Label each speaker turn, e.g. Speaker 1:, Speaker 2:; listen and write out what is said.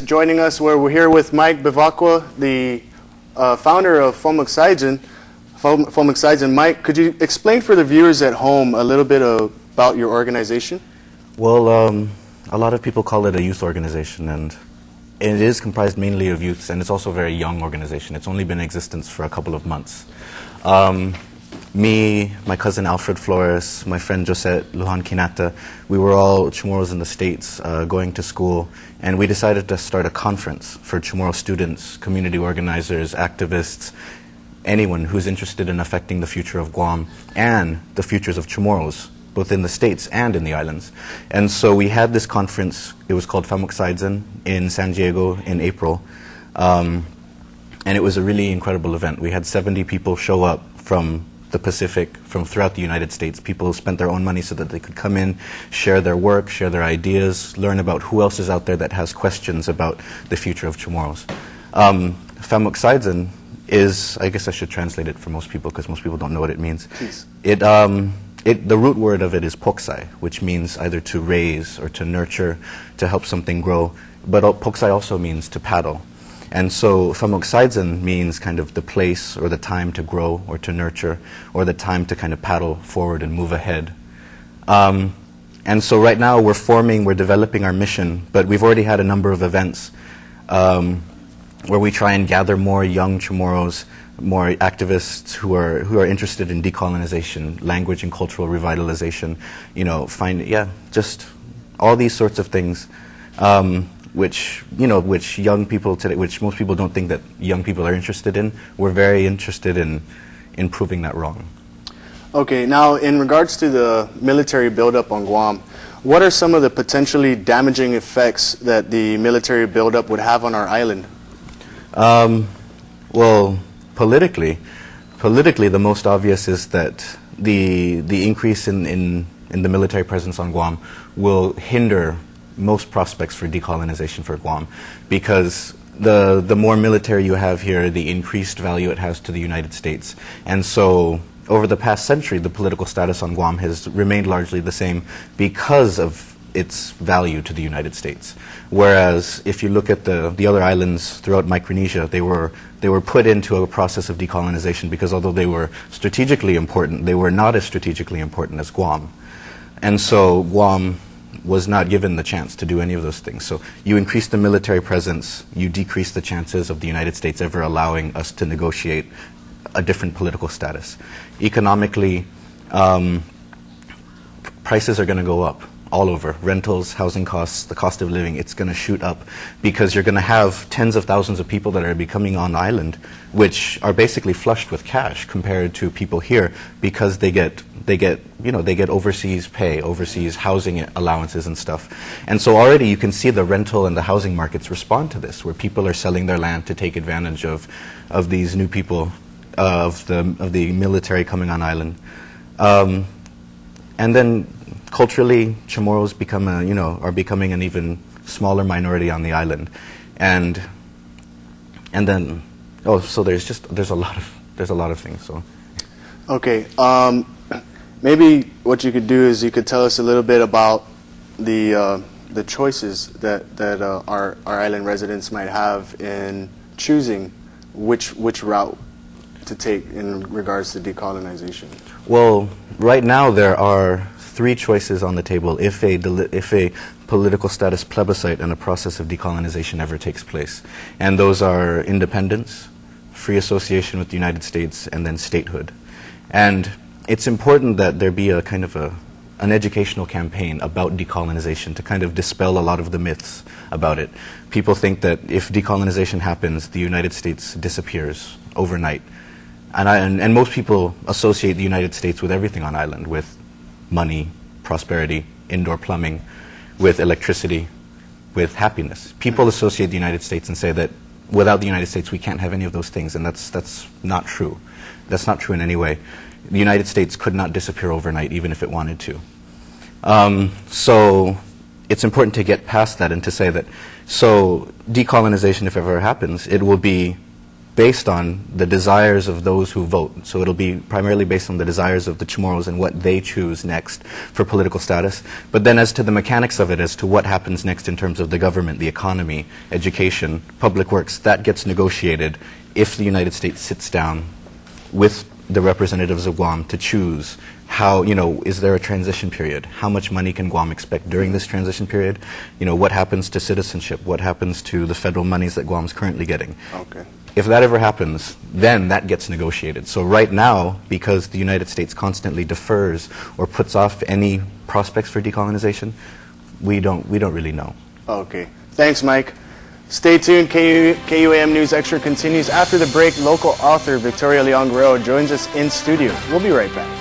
Speaker 1: joining us, where we're here with Mike Bivacqua, the founder of Fomoxidzen. Mike, could you explain for the viewers at home a little bit about your organization?
Speaker 2: Well, a lot of people call it a youth organization, and it is comprised mainly of youths, and it's also a very young organization. It's only been in existence for a couple of months. Me, my cousin Alfred Flores, my friend Josette Lujan Kinata, we were all Chamorros in the States going to school, and we decided to start a conference for Chamorro students, community organizers, activists, anyone who's interested in affecting the future of Guam and the futures of Chamorros, both in the States and in the islands. And so we had this conference. It was called Fomoxidzen in San Diego in April, and it was a really incredible event. We had 70 people show up from the Pacific, from throughout the United States. People who spent their own money so that they could come in, share their work, share their ideas, learn about who else is out there that has questions about the future of Chamorros. Fomoxidzen is, I guess I should translate it for most people because most people don't know what it means.
Speaker 1: Please.
Speaker 2: The root word of it is poksai, which means either to raise or to nurture, to help something grow. But poksai also means to paddle. And so Fomoxidzen means kind of the place or the time to grow or to nurture, or the time to kind of paddle forward and move ahead. And so right now we're developing our mission, but we've already had a number of events where we try and gather more young Chamorros, more activists who are interested in decolonization, language and cultural revitalization, just all these sorts of things, which young people today, which most people don't think that young people are interested in. We're very interested in proving that wrong.
Speaker 1: Okay, now in regards to the military buildup on Guam, what are some of the potentially damaging effects that the military buildup would have on our island?
Speaker 2: Well, politically, the most obvious is that the increase in the military presence on Guam will hinder most prospects for decolonization for Guam, because the more military you have here, the increased value it has to the United States. And so over the past century, the political status on Guam has remained largely the same because of its value to the United States. Whereas if you look at the other islands throughout Micronesia, they were put into a process of decolonization because although they were strategically important, they were not as strategically important as Guam. And so Guam was not given the chance to do any of those things. So you increase the military presence, you decrease the chances of the United States ever allowing us to negotiate a different political status. Economically, prices are going to go up all over. Rentals, housing costs, the cost of living, it's going to shoot up because you're going to have tens of thousands of people that are becoming on island, which are basically flushed with cash compared to people here because they get overseas pay, overseas housing allowances and stuff. And so already you can see the rental and the housing markets respond to this, where people are selling their land to take advantage of these new people, of the military coming on island. And then culturally, Chamorros are becoming an even smaller minority on the island, and then so there's a lot of things. So,
Speaker 1: okay, maybe what you could do is you could tell us a little bit about the choices that our island residents might have in choosing which route to take in regards to decolonization.
Speaker 2: Well, right now there are 3 choices on the table if a political status plebiscite and a process of decolonization ever takes place. And those are independence, free association with the United States, and then statehood. And it's important that there be a kind of an educational campaign about decolonization to kind of dispel a lot of the myths about it. People think that if decolonization happens, the United States disappears overnight. And most people associate the United States with everything on island, with money, prosperity, indoor plumbing, with electricity, with happiness. People associate the United States and say that without the United States we can't have any of those things, and that's not true. That's not true in any way. The United States could not disappear overnight even if it wanted to. So it's important to get past that and to say that, so decolonization, if ever happens, it will be based on the desires of those who vote. So it'll be primarily based on the desires of the Chamorros and what they choose next for political status. But then as to the mechanics of it, as to what happens next in terms of the government, the economy, education, public works, that gets negotiated if the United States sits down with the representatives of Guam to choose how, is there a transition period? How much money can Guam expect during this transition period? What happens to citizenship? What happens to the federal monies that Guam's currently getting?
Speaker 1: Okay.
Speaker 2: If that ever happens, then that gets negotiated. So right now, because the United States constantly defers or puts off any prospects for decolonization, we don't really know.
Speaker 1: Okay. Thanks, Mike. Stay tuned. KUAM News Extra continues after the break. Local author Victoria Leon Guerrero joins us in studio. We'll be right back.